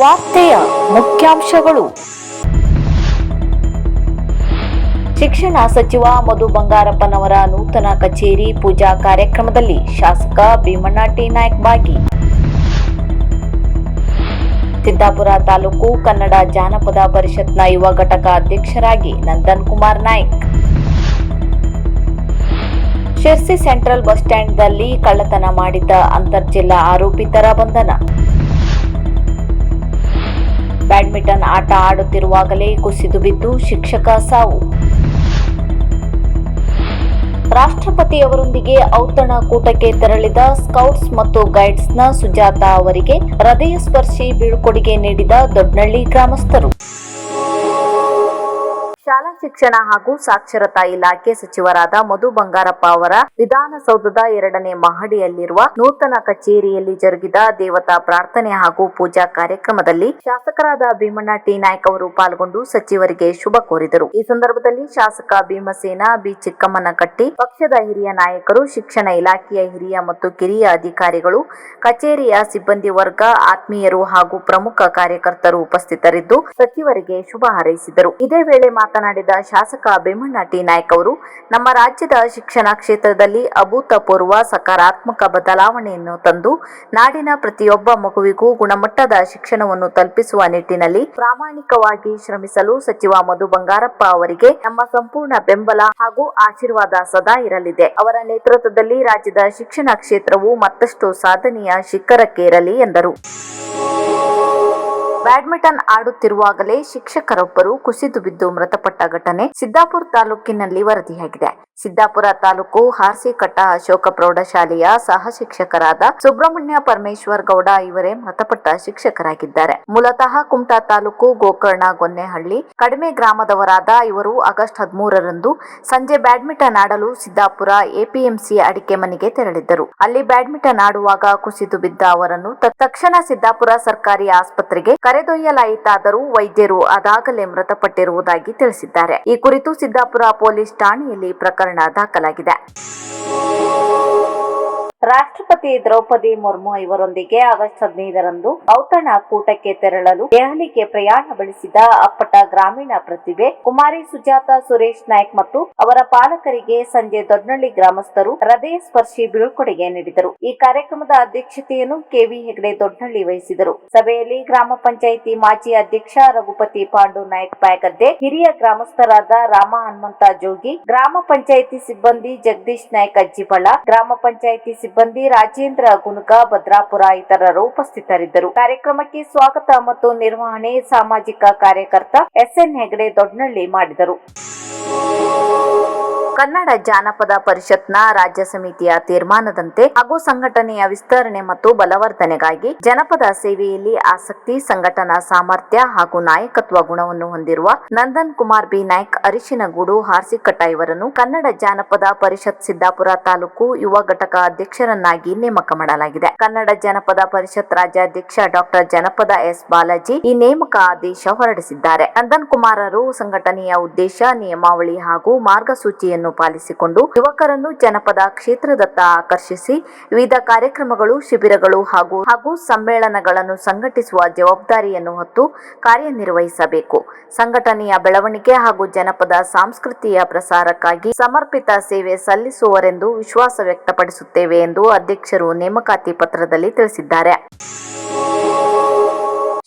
ವಾರ್ತೆಯ ಮುಖ್ಯಾಂಶಗಳು. ಶಿಕ್ಷಣ ಸಚಿವ ಮಧು ಬಂಗಾರಪ್ಪನವರ ನೂತನ ಕಚೇರಿ ಪೂಜಾ ಕಾರ್ಯಕ್ರಮದಲ್ಲಿ ಶಾಸಕ ಭೀಮಣ್ಣ ಟಿ ನಾಯ್ಕ ಭಾಗಿ. ಸಿದ್ದಾಪುರ ತಾಲೂಕು ಕನ್ನಡ ಜಾನಪದ ಪರಿಷತ್ನ ಯುವ ಘಟಕ ಅಧ್ಯಕ್ಷರಾಗಿ ನಂದನ್ ಕುಮಾರ್ ನಾಯ್ಕ. ಶಿರ್ಸಿ ಸೆಂಟ್ರಲ್ ಬಸ್ ಸ್ಟ್ಯಾಂಡ್ನಲ್ಲಿ ಕಳ್ಳತನ ಮಾಡಿದ್ದ ಅಂತರ್ಜಿಲ್ಲಾ ಆರೋಪಿತರ ಬಂಧನ. ಬ್ಯಾಡ್ಮಿಂಟನ್ ಆಟ ಆಡುತ್ತಿರುವಾಗಲೇ ಕುಸಿದು ಬಿದ್ದು ಶಿಕ್ಷಕ ಸಾವು. ರಾಷ್ಟ್ರಪತಿಯವರೊಂದಿಗೆ ಔತಣಕೂಟಕ್ಕೆ ತೆರಳಿದ ಸ್ಕೌಟ್ಸ್ ಮತ್ತು ಗೈಡ್ಸ್ನ ಸುಜಾತಾ ಅವರಿಗೆ ಹೃದಯ ಸ್ಪರ್ಶಿ ಬೀಳ್ಕೊಡುಗೆ ನೀಡಿದ ದೊಡ್ಡನಹಳ್ಳಿ ಗ್ರಾಮಸ್ಥರು. ಶಾಲಾ ಶಿಕ್ಷಣ ಹಾಗೂ ಸಾಕ್ಷರತಾ ಇಲಾಖೆ ಸಚಿವರಾದ ಮಧು ಬಂಗಾರಪ್ಪ ಅವರ ವಿಧಾನಸೌಧದ 2ನೇ ಮಹಡಿಯಲ್ಲಿರುವ ನೂತನ ಕಚೇರಿಯಲ್ಲಿ ಜರುಗಿದ ದೇವತಾ ಪ್ರಾರ್ಥನೆ ಹಾಗೂ ಪೂಜಾ ಕಾರ್ಯಕ್ರಮದಲ್ಲಿ ಶಾಸಕರಾದ ಭೀಮಣ್ಣ ಟಿ ನಾಯ್ಕ ಅವರು ಪಾಲ್ಗೊಂಡು ಸಚಿವರಿಗೆ ಶುಭ ಕೋರಿದರು. ಈ ಸಂದರ್ಭದಲ್ಲಿ ಶಾಸಕ ಭೀಮಸೇನ ಬಿ ಚಿಕ್ಕಮ್ಮನಕಟ್ಟಿ, ಪಕ್ಷದ ಹಿರಿಯ ನಾಯಕರು, ಶಿಕ್ಷಣ ಇಲಾಖೆಯ ಹಿರಿಯ ಮತ್ತು ಕಿರಿಯ ಅಧಿಕಾರಿಗಳು, ಕಚೇರಿಯ ಸಿಬ್ಬಂದಿ ವರ್ಗ, ಆತ್ಮೀಯರು ಹಾಗೂ ಪ್ರಮುಖ ಕಾರ್ಯಕರ್ತರು ಉಪಸ್ಥಿತರಿದ್ದು ಸಚಿವರಿಗೆ ಶುಭ ಹಾರೈಸಿದರು. ಇದೇ ವೇಳೆ ಮಾತನಾಡಿದ ಶಾಸಕ ಭೀಮಣ್ಣ ಟಿ ನಾಯ್ಕ ಅವರು, ನಮ್ಮ ರಾಜ್ಯದ ಶಿಕ್ಷಣ ಕ್ಷೇತ್ರದಲ್ಲಿ ಅಭೂತಪೂರ್ವ ಸಕಾರಾತ್ಮಕ ಬದಲಾವಣೆಯನ್ನು ತಂದು ನಾಡಿನ ಪ್ರತಿಯೊಬ್ಬ ಮಗುವಿಗೂ ಗುಣಮಟ್ಟದ ಶಿಕ್ಷಣವನ್ನು ತಲುಪಿಸುವ ನಿಟ್ಟಿನಲ್ಲಿ ಪ್ರಾಮಾಣಿಕವಾಗಿ ಶ್ರಮಿಸಲು ಸಚಿವ ಮಧು ಬಂಗಾರಪ್ಪ ಅವರಿಗೆ ನಮ್ಮ ಸಂಪೂರ್ಣ ಬೆಂಬಲ ಹಾಗೂ ಆಶೀರ್ವಾದ ಸದಾ ಇರಲಿದೆ. ಅವರ ನೇತೃತ್ವದಲ್ಲಿ ರಾಜ್ಯದ ಶಿಕ್ಷಣ ಕ್ಷೇತ್ರವು ಮತ್ತಷ್ಟು ಸಾಧನೆಯ ಶಿಖರಕ್ಕೇರಲಿ ಎಂದರು. ಬ್ಯಾಡ್ಮಿಂಟನ್ ಆಡುತ್ತಿರುವಾಗಲೇ ಶಿಕ್ಷಕರೊಬ್ಬರು ಕುಸಿದು ಬಿದ್ದು ಮೃತಪಟ್ಟ ಘಟನೆ ಸಿದ್ದಾಪುರ ತಾಲೂಕಿನಲ್ಲಿ ವರದಿಯಾಗಿದೆ. ಸಿದ್ದಾಪುರ ತಾಲೂಕು ಹಾರ್ಸಿಕಟ್ಟ ಅಶೋಕ ಪ್ರೌಢಶಾಲೆಯ ಸಹ ಶಿಕ್ಷಕರಾದ ಸುಬ್ರಹ್ಮಣ್ಯ ಪರಮೇಶ್ವರ್ ಗೌಡ ಇವರೇ ಮೃತಪಟ್ಟ ಶಿಕ್ಷಕರಾಗಿದ್ದಾರೆ. ಮೂಲತಃ ಕುಮಟಾ ತಾಲೂಕು ಗೋಕರ್ಣ ಗೊನ್ನೆಹಳ್ಳಿ ಕಡಿಮೆ ಗ್ರಾಮದವರಾದ ಇವರು ಆಗಸ್ಟ್ 13ರಂದು ಸಂಜೆ ಬ್ಯಾಡ್ಮಿಂಟನ್ ಆಡಲು ಸಿದ್ದಾಪುರ ಎಪಿಎಂಸಿ ಅಡಿಕೆ ಮನೆಗೆ ತೆರಳಿದ್ದರು. ಅಲ್ಲಿ ಬ್ಯಾಡ್ಮಿಂಟನ್ ಆಡುವಾಗ ಕುಸಿದು ಬಿದ್ದ ಅವರನ್ನು ತಕ್ಷಣ ಸಿದ್ದಾಪುರ ಸರ್ಕಾರಿ ಆಸ್ಪತ್ರೆಗೆ ಕರೆದೊಯ್ಯಲಾಯಿತಾದರೂ ವೈದ್ಯರು ಅದಾಗಲೇ ಮೃತಪಟ್ಟಿರುವುದಾಗಿ ತಿಳಿಸಿದ್ದಾರೆ. ಈ ಕುರಿತು ಸಿದ್ದಾಪುರ ಪೊಲೀಸ್ ಠಾಣೆಯಲ್ಲಿ ಪ್ರಕರಣ ದಾಖಲಾಗಿದೆ. ರಾಷ್ಟ್ರಪತಿ ದ್ರೌಪದಿ ಮುರ್ಮು ಇವರೊಂದಿಗೆ ಆಗಸ್ಟ್ 15ರಂದು ಔತಣಕೂಟಕ್ಕೆ ತೆರಳಲು ದೆಹಲಿಗೆ ಪ್ರಯಾಣ ಬೆಳೆಸಿದ ಅಪ್ಪಟ ಗ್ರಾಮೀಣ ಪ್ರತಿಭೆ ಕುಮಾರಿ ಸುಜಾತಾ ಸುರೇಶ್ ನಾಯ್ಕ್ ಮತ್ತು ಅವರ ಪಾಲಕರಿಗೆ ಸಂಜೆ ದೊಡ್ಡನಹಳ್ಳಿ ಗ್ರಾಮಸ್ಥರು ಹೃದಯ ಸ್ಪರ್ಶಿ ಬೀಳ್ಕೊಡುಗೆ ನೀಡಿದರು. ಈ ಕಾರ್ಯಕ್ರಮದ ಅಧ್ಯಕ್ಷತೆಯನ್ನು ಕೆವಿ ಹೆಗಡೆ ದೊಡ್ಡನಹಳ್ಳಿ ವಹಿಸಿದರು. ಸಭೆಯಲ್ಲಿ ಗ್ರಾಮ ಪಂಚಾಯಿತಿ ಮಾಜಿ ಅಧ್ಯಕ್ಷ ರಘುಪತಿ ಪಾಂಡು ನಾಯ್ಕ್ ಬ್ಯಾಗದ್ದೆ, ಹಿರಿಯ ಗ್ರಾಮಸ್ಥರಾದ ರಾಮ ಹನುಮಂತ ಜೋಗಿ, ಗ್ರಾಮ ಪಂಚಾಯಿತಿ ಸಿಬ್ಬಂದಿ ಜಗದೀಶ್ ನಾಯ್ಕ್ ಅಜ್ಜಿಬಳ, ಗ್ರಾಮ ಪಂಚಾಯಿತಿ ಸಿಬ್ಬಂದಿ ರಾಜೇಂದ್ರ ಗುನುಗ ಭದ್ರಾಪುರ ಇತರರು ಉಪಸ್ಥಿತರಿದ್ದರು. ಕಾರ್ಯಕ್ರಮಕ್ಕೆ ಸ್ವಾಗತ ಮತ್ತು ನಿರ್ವಹಣೆ ಸಾಮಾಜಿಕ ಕಾರ್ಯಕರ್ತ ಎಸ್ಎನ್ ಹೆಗಡೆ ದೊಡ್ಡನಹಳ್ಳಿ ಮಾಡಿದರು. ಕನ್ನಡ ಜಾನಪದ ಪರಿಷತ್ನ ರಾಜ್ಯ ಸಮಿತಿಯ ತೀರ್ಮಾನದಂತೆ ಹಾಗೂ ಸಂಘಟನೆಯ ವಿಸ್ತರಣೆ ಮತ್ತು ಬಲವರ್ಧನೆಗಾಗಿ ಜನಪದ ಸೇವೆಯಲ್ಲಿ ಆಸಕ್ತಿ, ಸಂಘಟನಾ ಸಾಮರ್ಥ್ಯ ಹಾಗೂ ನಾಯಕತ್ವ ಗುಣವನ್ನು ಹೊಂದಿರುವ ನಂದನ್ ಕುಮಾರ್ ಬಿ ನಾಯ್ಕ್ ಅರಿಶಿನಗೂಡು ಹಾರ್ಸಿಕಟ್ಟ ಇವರನ್ನು ಕನ್ನಡ ಜಾನಪದ ಪರಿಷತ್ ಸಿದ್ದಾಪುರ ತಾಲೂಕು ಯುವ ಘಟಕ ಅಧ್ಯಕ್ಷರನ್ನಾಗಿ ನೇಮಕ ಮಾಡಲಾಗಿದೆ. ಕನ್ನಡ ಜಾನಪದ ಪರಿಷತ್ ರಾಜ್ಯಾಧ್ಯಕ್ಷ ಡಾಕ್ಟರ್ ಜನಪದ ಎಸ್ ಬಾಲಾಜಿ ಈ ನೇಮಕ ಆದೇಶ ಹೊರಡಿಸಿದ್ದಾರೆ. ನಂದನ್ ಕುಮಾರರು ಸಂಘಟನೆಯ ಉದ್ದೇಶ, ನಿಯಮಾವಳಿ ಹಾಗೂ ಮಾರ್ಗಸೂಚಿಯನ್ನು ಪಾಲಿಸಿಕೊಂಡು ಯುವಕರನ್ನು ಜನಪದ ಕ್ಷೇತ್ರದತ್ತ ಆಕರ್ಷಿಸಿ ವಿವಿಧ ಕಾರ್ಯಕ್ರಮಗಳು, ಶಿಬಿರಗಳು ಹಾಗೂ ಸಮ್ಮೇಳನಗಳನ್ನು ಸಂಘಟಿಸುವ ಜವಾಬ್ದಾರಿಯನ್ನು ಹೊತ್ತು ಕಾರ್ಯನಿರ್ವಹಿಸಬೇಕು. ಸಂಘಟನೆಯ ಬೆಳವಣಿಗೆ ಹಾಗೂ ಜನಪದ ಸಂಸ್ಕೃತಿಯ ಪ್ರಸಾರಕ್ಕಾಗಿ ಸಮರ್ಪಿತ ಸೇವೆ ಸಲ್ಲಿಸುವರೆಂದು ವಿಶ್ವಾಸ ವ್ಯಕ್ತಪಡಿಸುತ್ತೇವೆ ಎಂದು ಅಧ್ಯಕ್ಷರು ನೇಮಕಾತಿ ಪತ್ರದಲ್ಲಿ ತಿಳಿಸಿದ್ದಾರೆ.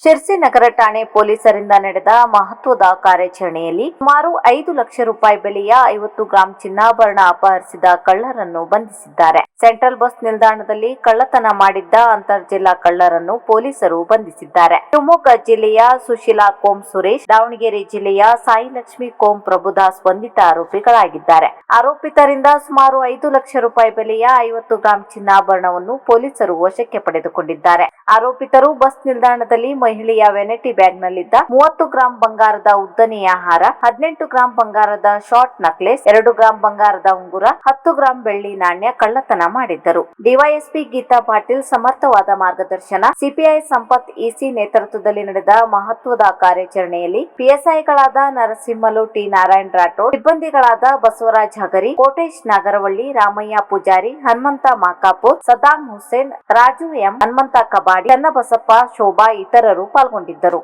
ಶಿರ್ಸಿ ನಗರ ಠಾಣೆ ಪೊಲೀಸರಿಂದ ನಡೆದ ಮಹತ್ವದ ಕಾರ್ಯಾಚರಣೆಯಲ್ಲಿ ಸುಮಾರು 5 ಲಕ್ಷ ರೂಪಾಯಿ ಬೆಲೆಯ 50 ಗ್ರಾಂ ಚಿನ್ನಾಭರಣ ಅಪಹರಿಸಿದ ಕಳ್ಳರನ್ನು ಬಂಧಿಸಿದ್ದಾರೆ. ಸೆಂಟ್ರಲ್ ಬಸ್ ನಿಲ್ದಾಣದಲ್ಲಿ ಕಳ್ಳತನ ಮಾಡಿದ್ದ ಅಂತರ್ಜಿಲ್ಲಾ ಕಳ್ಳರನ್ನು ಪೊಲೀಸರು ಬಂಧಿಸಿದ್ದಾರೆ. ಶಿವಮೊಗ್ಗ ಜಿಲ್ಲೆಯ ಸುಶೀಲಾ ಕೋಂ ಸುರೇಶ್, ದಾವಣಗೆರೆ ಜಿಲ್ಲೆಯ ಸಾಯಿಲಕ್ಷ್ಮಿ ಕೋಂ ಪ್ರಭುದಾಸ್ ಬಂಧಿತ ಆರೋಪಿಗಳಾಗಿದ್ದಾರೆ. ಆರೋಪಿತರಿಂದ ಸುಮಾರು 5 ಲಕ್ಷ ರೂಪಾಯಿ ಬೆಲೆಯ 50 ಗ್ರಾಂ ಚಿನ್ನಾಭರಣವನ್ನು ಪೊಲೀಸರು ವಶಕ್ಕೆ ಪಡೆದುಕೊಂಡಿದ್ದಾರೆ. ಆರೋಪಿತರು ಬಸ್ ನಿಲ್ದಾಣದಲ್ಲಿ ಮಹಿಳೆಯ ವೆನಿಟಿ ಬ್ಯಾಗ್ನಲ್ಲಿದ್ದ 30 ಗ್ರಾಂ ಬಂಗಾರದ ಉದ್ದನೆಯ ಹಾರ, 18 ಗ್ರಾಂ ಬಂಗಾರದ ಶಾರ್ಟ್ ನಕ್ಲೆಸ್, 2 ಗ್ರಾಂ ಬಂಗಾರದ ಉಂಗುರ, 10 ಗ್ರಾಂ ಬೆಳ್ಳಿ ನಾಣ್ಯ ಕಳ್ಳತನ ಮಾಡಿದ್ದರು. ಡಿವೈಎಸ್ಪಿ ಗೀತಾ ಪಾಟೀಲ್ ಸಮರ್ಥವಾದ ಮಾರ್ಗದರ್ಶನ, ಸಿಪಿಐ ಸಂಪತ್ ಇಸಿ ನೇತೃತ್ವದಲ್ಲಿ ನಡೆದ ಮಹತ್ವದ ಕಾರ್ಯಾಚರಣೆಯಲ್ಲಿ ಪಿಎಸ್ಐಗಳಾದ ನರಸಿಂಹಲು ಟಿ ನಾರಾಯಣ ರಾಠೋಡ್, ಸಿಬ್ಬಂದಿಗಳಾದ ಬಸವರಾಜ್ ಹಗರಿ, ಕೋಟೇಶ್ ನಾಗರವಳ್ಳಿ, ರಾಮಯ್ಯ ಪೂಜಾರಿ, ಹನುಮಂತ ಮಾಕಾಪುರ್, ಸದಾಂ ಹುಸೇನ್, ರಾಜು ಎಂ, ಹನುಮಂತ ಕಬಾಡಿ, ಚನ್ನಬಸಪ್ಪ, ಶೋಭಾ ಇತರರು ಪಾಲ್ಗೊಂಡಿದ್ದರು.